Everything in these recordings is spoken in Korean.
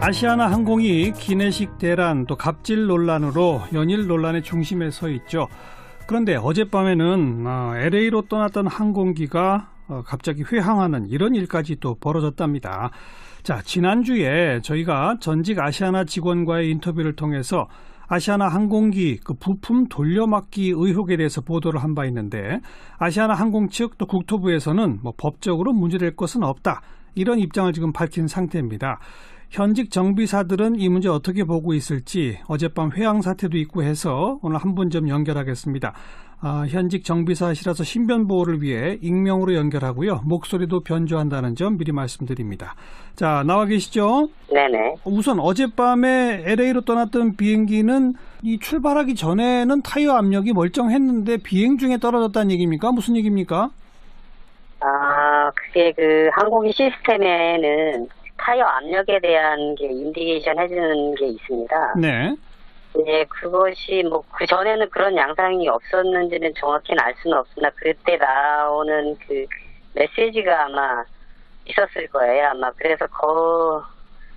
아시아나 항공이 기내식 대란 또 갑질 논란으로 연일 논란의 중심에 서 있죠. 그런데 어젯밤에는 LA로 떠났던 항공기가 갑자기 회항하는 이런 일까지 또 벌어졌답니다. 자, 지난주에 저희가 전직 아시아나 직원과의 인터뷰를 통해서 아시아나 항공기 그 부품 돌려막기 의혹에 대해서 보도를 한 바 있는데, 아시아나 항공 측 또 국토부에서는 법적으로 문제될 것은 없다, 이런 입장을 지금 밝힌 상태입니다. 현직 정비사들은 이 문제 어떻게 보고 있을지, 어젯밤 회항 사태도 있고 해서 오늘 한 분 좀 연결하겠습니다. 현직 정비사시라서 신변 보호를 위해 익명으로 연결하고요. 목소리도 변조한다는 점 미리 말씀드립니다. 자, 나와 계시죠? 네네. 우선 어젯밤에 LA로 떠났던 비행기는 이 출발하기 전에는 타이어 압력이 멀쩡했는데 비행 중에 떨어졌다는 얘기입니까? 무슨 얘기입니까? 그게 그 항공기 시스템에는 타이어 압력에 대한 게 인디케이션 해주는 게 있습니다. 네. 네, 그것이 그 전에는 그런 양상이 없었는지는 정확히는 알 수는 없으나 그때 나오는 그 메시지가 아마 있었을 거예요. 아마 그래서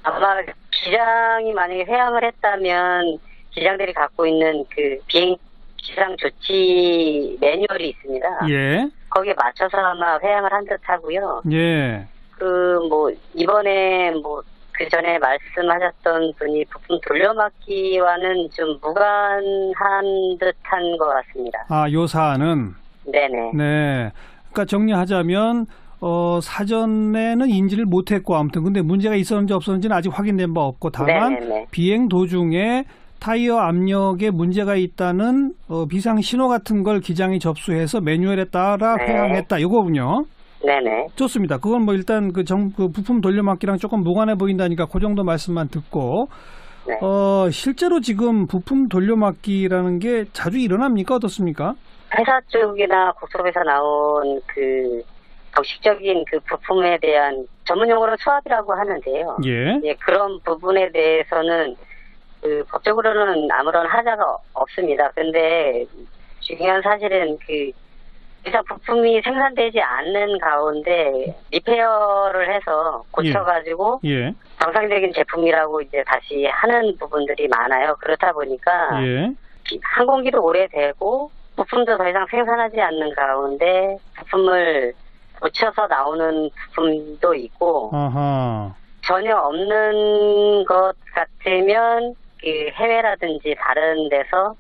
아마 기장이 만약에 회항을 했다면 기장들이 갖고 있는 그 비행 기상 조치 매뉴얼이 있습니다. 예. 거기에 맞춰서 아마 회항을 한 듯 하고요. 예. 이번에 그 전에 말씀하셨던 분이 부품 돌려막기와는 좀 무관한 듯한 것 같습니다. 요 사안은? 네네. 네. 그러니까 정리하자면, 사전에는 인지를 못했고, 아무튼, 근데 문제가 있었는지 없었는지는 아직 확인된 바 없고, 다만, 네네네. 비행 도중에 타이어 압력에 문제가 있다는, 비상 신호 같은 걸 기장이 접수해서 매뉴얼에 따라 회항했다, 이거군요. 네네. 좋습니다. 그건 일단 그 부품 돌려막기랑 조금 무관해 보인다니까 그 정도 말씀만 듣고, 네. 실제로 지금 부품 돌려막기라는 게 자주 일어납니까? 어떻습니까? 회사 쪽이나 국토부에서 나온 그 정식적인 그 부품에 대한 전문용어로 수압이라고 하는데요. 예. 그런 부분에 대해서는 법적으로는 아무런 하자가 없습니다. 근데 중요한 사실은 회사 부품이 생산되지 않는 가운데 리페어를 해서 고쳐가지고 예. 정상적인 제품이라고 이제 다시 하는 부분들이 많아요. 그렇다 보니까 예. 항공기도 오래되고 부품도 더 이상 생산하지 않는 가운데 부품을 고쳐서 나오는 부품도 있고, 아하. 전혀 없는 것 같으면 해외라든지 다른 데서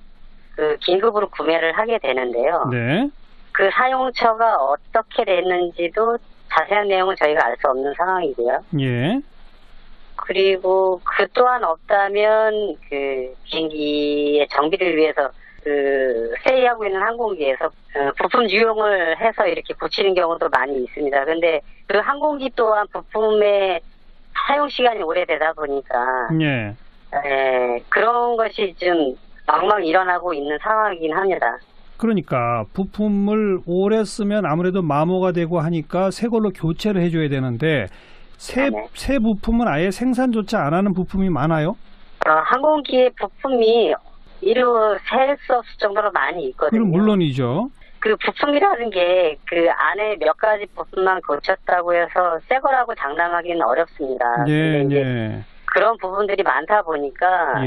긴급으로 구매를 하게 되는데요. 네. 그 사용처가 어떻게 됐는지도 자세한 내용은 저희가 알 수 없는 상황이고요. 예. 그리고 그 또한 없다면 비행기의 정비를 위해서 세이하고 있는 항공기에서 부품 유용을 해서 이렇게 고치는 경우도 많이 있습니다. 근데 그 항공기 또한 부품의 사용 시간이 오래되다 보니까 예. 그런 것이 좀 막막 일어나고 있는 상황이긴 합니다. 그러니까 부품을 오래 쓰면 아무래도 마모가 되고 하니까 새 걸로 교체를 해줘야 되는데 새 부품은 아예 생산조차 안 하는 부품이 많아요? 항공기의 부품이 이루 셀 수 없을 정도로 많이 있거든요. 그럼 물론이죠. 그 부품이라는 게 안에 몇 가지 부품만 고쳤다고 해서 새 거라고 장담하기는 어렵습니다. 예. 그런 부분들이 많다 보니까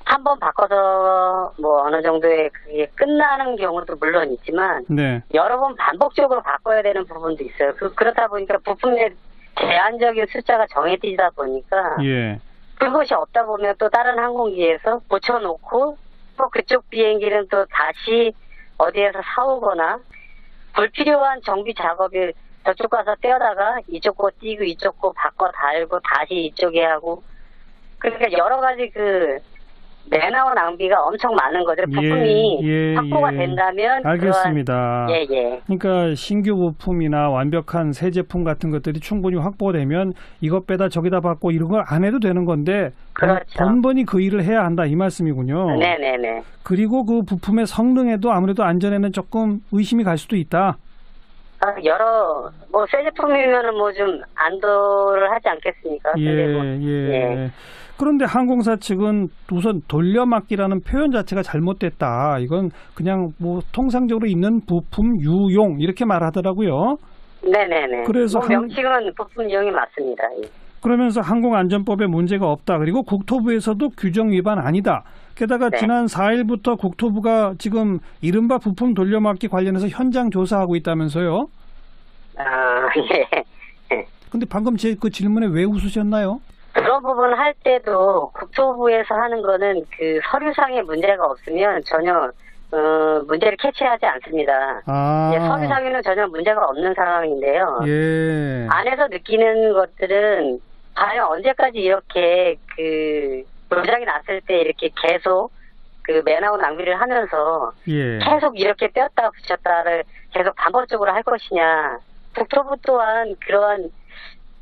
한번 바꿔서 어느 정도의 그게 끝나는 경우도 물론 있지만 여러 번 반복적으로 바꿔야 되는 부분도 있어요. 그렇다 보니까 부품의 제한적인 숫자가 정해지다 보니까 그것이 없다 보면 또 다른 항공기에서 고쳐놓고 또 그쪽 비행기는 또 다시 어디에서 사오거나 불필요한 정비 작업을 저쪽 가서 떼어다가 이쪽 거 띄고 이쪽 거 바꿔 달고 다시 이쪽에 하고, 그러니까 여러 가지 내나온 낭비가 엄청 많은 거죠. 부품이 확보가 된다면. 알겠습니다. 그러니까 신규 부품이나 완벽한 새 제품 같은 것들이 충분히 확보되면 이것 빼다 저기다 받고 이런 걸 안 해도 되는 건데, 그렇죠. 번번이 그 일을 해야 한다 이 말씀이군요. 네네네. 그리고 그 부품의 성능에도 아무래도 안전에는 조금 의심이 갈 수도 있다. 새 제품이면은 좀 안도를 하지 않겠습니까? 그런데 항공사 측은 우선 돌려막기라는 표현 자체가 잘못됐다. 이건 그냥 통상적으로 있는 부품 유용 이렇게 말하더라고요. 네네네. 그래서 명칭은 부품 유용이 맞습니다. 그러면서 항공안전법에 문제가 없다. 그리고 국토부에서도 규정 위반 아니다. 게다가 네. 지난 4일부터 국토부가 지금 이른바 부품 돌려막기 관련해서 현장 조사하고 있다면서요? 예. 근데 방금 제 그 질문에 왜 웃으셨나요? 그런 부분 할 때도 국토부에서 하는 거는 그 서류상의 문제가 없으면 전혀 문제를 캐치하지 않습니다. 이제 서류상에는 전혀 문제가 없는 상황인데요. 예. 안에서 느끼는 것들은 과연 언제까지 이렇게 그 고장이 났을 때 이렇게 계속 그 매너우 낭비를 하면서 예. 계속 이렇게 뺐다 붙였다를 계속 반복적으로 할 것이냐. 국토부 또한 그러한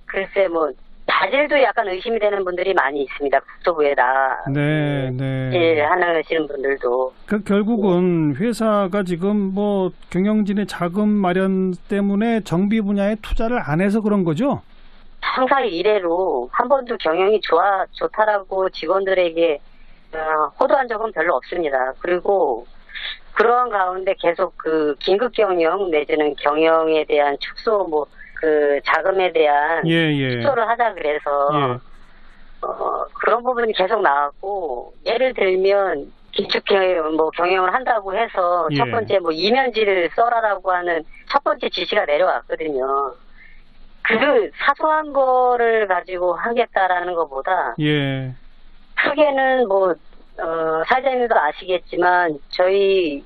글쎄 뭐 자질도 약간 의심이 되는 분들이 많이 있습니다. 국토부에다 하시는 분들도. 그 결국은 회사가 지금 뭐 경영진의 자금 마련 때문에 정비 분야에 투자를 안 해서 그런 거죠? 항상 이래로 한 번도 경영이 좋다라고 직원들에게 호도한 적은 별로 없습니다. 그리고 그러한 가운데 계속 그 긴급 경영 내지는 경영에 대한 축소 뭐 그 자금에 대한 축소를 하자 그래서 그런 부분이 계속 나왔고 예를 들면 긴축 경영을 한다고 해서 첫 번째 뭐 이면지를 써라라고 하는 첫 번째 지시가 내려왔거든요. 그 사소한 거를 가지고 하겠다라는 것보다 크게는 뭐 사장님도 아시겠지만 저희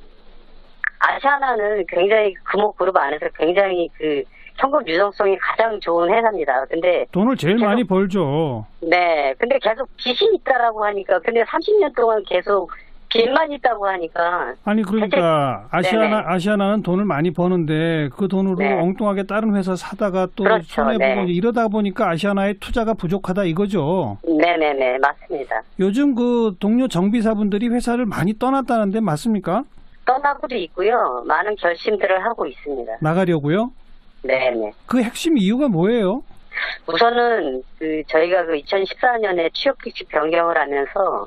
아시아나는 굉장히 금호그룹 안에서 굉장히 그 현금 유동성이 가장 좋은 회사입니다. 근데 돈을 제일 많이 벌죠. 네. 근데 계속 빚이 있다라고 하니까 근데 30년 동안 계속 빚만 있다고 하니까 아니 그러니까 아시아나는 돈을 많이 버는데 그 돈으로 엉뚱하게 다른 회사 사다가 또 손해보고 이러다 보니까 아시아나의 투자가 부족하다 이거죠. 네네네 맞습니다. 요즘 그 동료 정비사분들이 회사를 많이 떠났다는데 맞습니까? 떠나고도 있고요. 많은 결심들을 하고 있습니다. 나가려고요? 네네. 그 핵심 이유가 뭐예요? 우선은 그 저희가 그 2014년에 취업 규칙 변경을 하면서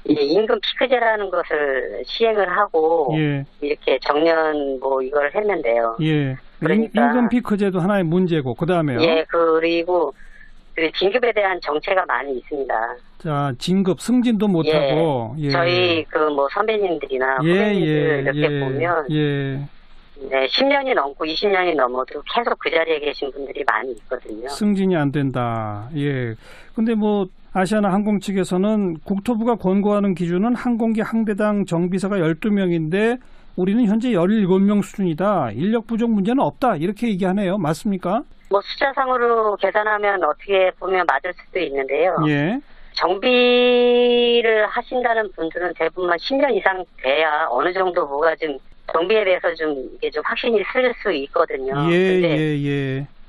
이제 임금 피크제라는 것을 시행을 하고 이렇게 정년 뭐 이걸 했는데요. 그러니까 임금 피크제도 하나의 문제고 그 다음에요. 그리고 그 진급에 대한 정체가 많이 있습니다. 자, 진급 승진도 못하고 저희 그 뭐 선배님들이나 후배님들 이렇게 보면 10년이 넘고 20년이 넘어도 계속 그 자리에 계신 분들이 많이 있거든요. 승진이 안 된다. 근데 뭐 아시아나 항공 측에서는 국토부가 권고하는 기준은 항공기 항대당 정비사가 12명인데 우리는 현재 17명 수준이다. 인력 부족 문제는 없다. 이렇게 얘기하네요. 맞습니까? 뭐 숫자상으로 계산하면 어떻게 보면 맞을 수도 있는데요. 정비를 하신다는 분들은 대부분 10년 이상 돼야 어느 정도 뭐가 좀 정비에 대해서 좀 이게 좀 확신이 쓸 수 있거든요.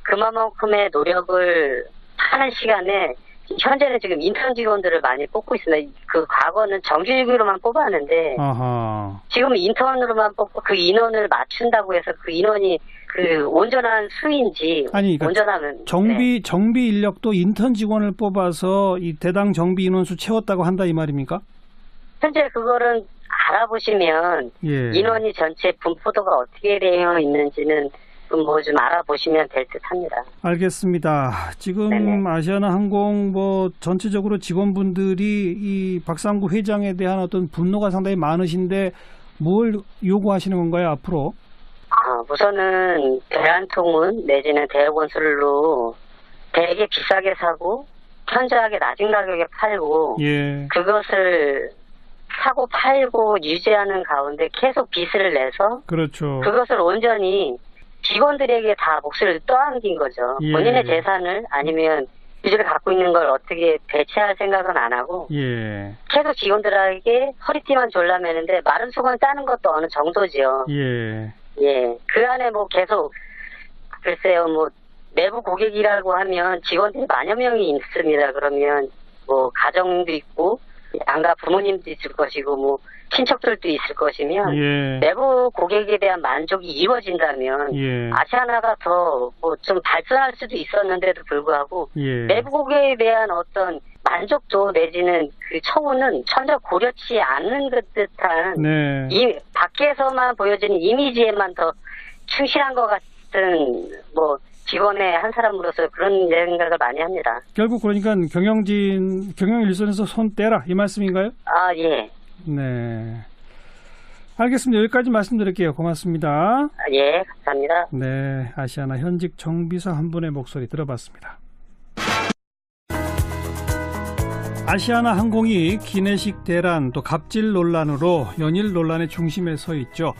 그만큼의 노력을 하는 시간에 현재는 지금 인턴 직원들을 많이 뽑고 있습니다. 그 과거는 정규직으로만 뽑았는데 지금은 인턴으로만 뽑고 그 인원을 맞춘다고 해서 그 인원이 그 온전한 수인지 온전하면 정비 인력도 인턴 직원을 뽑아서 이 대당 정비 인원수 채웠다고 한다 이 말입니까? 현재 그거는 알아보시면 인원이 전체 분포도가 어떻게 되어 있는지는 뭐 좀 알아보시면 될 듯합니다. 알겠습니다. 지금 아시아나 항공 뭐 전체적으로 직원분들이 이 박상구 회장에 대한 어떤 분노가 상당히 많으신데 뭘 요구하시는 건가요 앞으로? 우선은 대한통운 내지는 대우건설로 되게 비싸게 사고 현저하게 낮은 가격에 팔고 그것을 사고 팔고 유지하는 가운데 계속 빚을 내서 그것을 온전히 직원들에게 다 몫을 떠안긴 거죠. 본인의 재산을 아니면 빚을 갖고 있는 걸 어떻게 대체할 생각은 안 하고 계속 직원들에게 허리띠만 졸라매는데 마른 수건 짜는 것도 어느 정도죠. 그 안에 뭐 계속 글쎄요 뭐 내부 고객이라고 하면 직원들이 만여 명이 있습니다. 그러면 뭐 가정도 있고 양가 부모님도 있을 것이고 뭐 친척들도 있을 것이면 내부 고객에 대한 만족이 이루어진다면 아시아나가 더 뭐 좀 발전할 수도 있었는데도 불구하고 내부 고객에 대한 어떤 만족도 내지는 그 처우는 전혀 고려치 않는 듯한 이 밖에서만 보여지는 이미지에만 더 충실한 것 같은 뭐 직원의 한 사람으로서 그런 생각을 많이 합니다. 결국 그러니까 경영 일선에서 손 떼라 이 말씀인가요? 아, 예. 네. 알겠습니다. 여기까지 말씀드릴게요. 고맙습니다. 예, 감사합니다. 네, 아시아나 현직 정비사 한 분의 목소리 들어봤습니다. 아시아나 항공이 기내식 대란 또 갑질 논란으로 연일 논란의 중심에 서 있죠.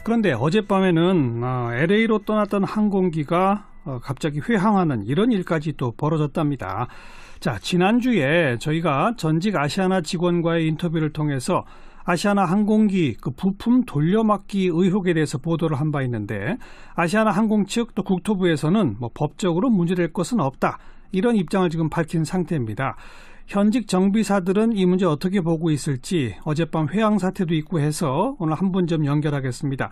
그런데 어젯밤에는 LA로 떠났던 항공기가 갑자기 회항하는 이런 일까지 또 벌어졌답니다. 자, 지난주에 저희가 전직 아시아나 직원과의 인터뷰를 통해서 아시아나 항공기 그 부품 돌려막기 의혹에 대해서 보도를 한 바 있는데, 아시아나 항공 측 또 국토부에서는 법적으로 문제될 것은 없다, 이런 입장을 지금 밝힌 상태입니다. 현직 정비사들은 이 문제 어떻게 보고 있을지, 어젯밤 회항 사태도 있고 해서 오늘 한 분 좀 연결하겠습니다.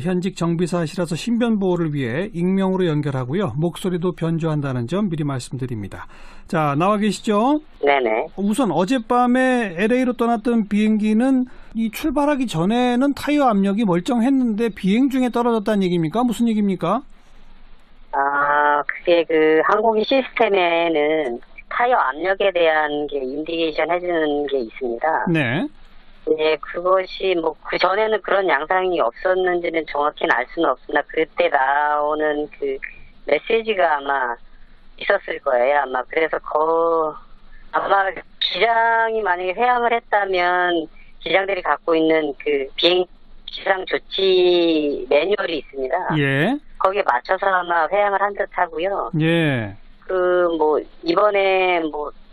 현직 정비사시라서 신변 보호를 위해 익명으로 연결하고요. 목소리도 변조한다는 점 미리 말씀드립니다. 자, 나와 계시죠? 네네. 우선 어젯밤에 LA로 떠났던 비행기는 이 출발하기 전에는 타이어 압력이 멀쩡했는데 비행 중에 떨어졌다는 얘기입니까? 무슨 얘기입니까? 그게 그 항공기 시스템에는 타이어 압력에 대한 게 인디케이션 해주는 게 있습니다. 네. 네, 그것이 그 전에는 그런 양상이 없었는지는 정확히는 알 수는 없으나 그때 나오는 그 메시지가 아마 있었을 거예요. 아마 그래서 아마 기장이 만약에 회항을 했다면 기장들이 갖고 있는 그 비행 기상 조치 매뉴얼이 있습니다. 예. 거기에 맞춰서 아마 회항을 한 듯하고요. 예. 이번에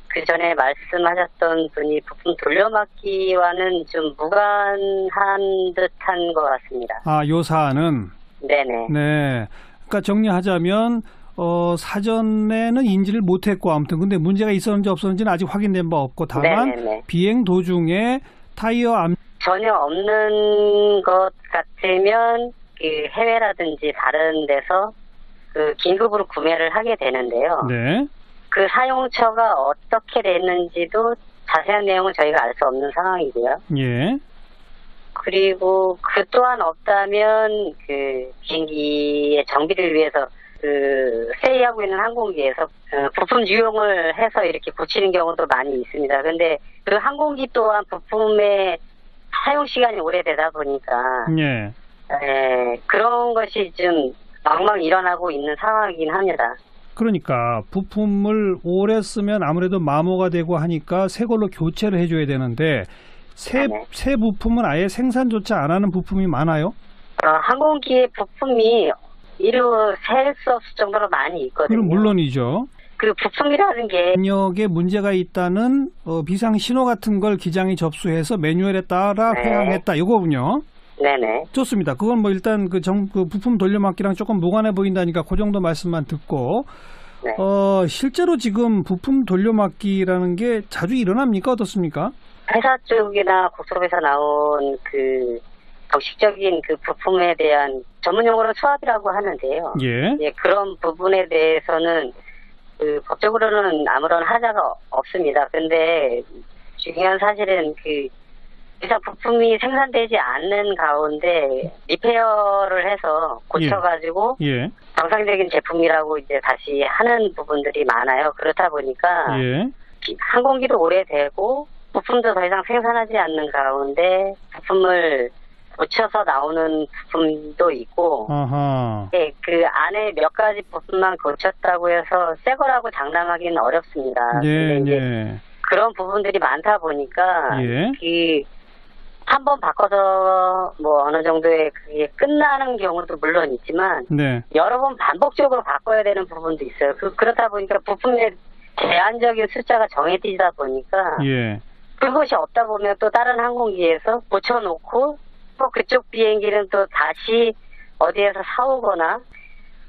그 전에 말씀하셨던 분이 부품 돌려막기와는 좀 무관한 듯한 것 같습니다. 요 사안은? 네네. 네. 그러니까 정리하자면, 사전에는 인지를 못했고, 아무튼, 근데 문제가 있었는지 없었는지는 아직 확인된 바 없고, 다만, 네네네. 비행 도중에 타이어 전혀 없는 것 같으면, 그 해외라든지 다른 데서 그 긴급으로 구매를 하게 되는데요. 네. 그 사용처가 어떻게 됐는지도 자세한 내용은 저희가 알 수 없는 상황이고요. 예. 그리고 그 또한 없다면 그 비행기의 정비를 위해서 그 세이하고 있는 항공기에서 부품 유용을 해서 이렇게 고치는 경우도 많이 있습니다. 근데 그 항공기 또한 부품의 사용 시간이 오래되다 보니까 예. 그런 것이 좀 막막 일어나고 있는 상황이긴 합니다. 그러니까 부품을 오래 쓰면 아무래도 마모가 되고 하니까 새 걸로 교체를 해줘야 되는데 새 부품은 아예 생산조차 안 하는 부품이 많아요? 항공기의 부품이 이루 셀 수 없을 정도로 많이 있거든요. 그럼 물론이죠. 그 부품이라는 게 압력에 문제가 있다는 비상 신호 같은 걸 기장이 접수해서 매뉴얼에 따라 회항했다, 이거군요. 네네. 좋습니다. 그건 일단 그 부품 돌려막기랑 조금 무관해 보인다니까 그 정도 말씀만 듣고, 네. 실제로 지금 부품 돌려막기라는 게 자주 일어납니까? 어떻습니까? 회사 쪽이나 고속에서 나온 그 정식적인 그 부품에 대한 전문용어로 수압이라고 하는데요. 예. 그런 부분에 대해서는 그 법적으로는 아무런 하자가 없습니다. 근데 중요한 사실은 그 이상 부품이 생산되지 않는 가운데 리페어를 해서 고쳐가지고 예. 정상적인 제품이라고 이제 다시 하는 부분들이 많아요. 그렇다 보니까 항공기도 오래되고 부품도 더 이상 생산하지 않는 가운데 부품을 고쳐서 나오는 부품도 있고, 네, 그 안에 몇 가지 부품만 고쳤다고 해서 새 거라고 장담하기는 어렵습니다. 근데 이제 그런 부분들이 많다 보니까 한 번 바꿔서 어느 정도의 그게 끝나는 경우도 물론 있지만 여러 번 반복적으로 바꿔야 되는 부분도 있어요. 그렇다 보니까 부품의 제한적인 숫자가 정해지다 보니까 그것이 없다 보면 또 다른 항공기에서 고쳐놓고 또 그쪽 비행기는 또 다시 어디에서 사오거나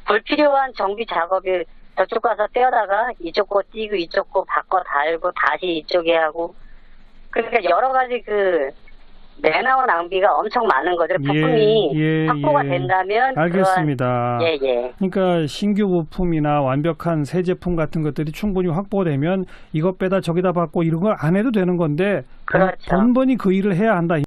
불필요한 정비 작업이 저쪽 가서 떼어다가 이쪽 거 띄고 이쪽 거 바꿔 달고 다시 이쪽에 하고, 그러니까 여러 가지 그 매너와 낭비가 엄청 많은 거죠. 부품이 확보가 된다면. 알겠습니다. 그러니까 신규 부품이나 완벽한 새 제품 같은 것들이 충분히 확보되면 이것 빼다 저기다 받고 이런 걸 안 해도 되는 건데 그렇죠. 번번이 그 일을 해야 한다.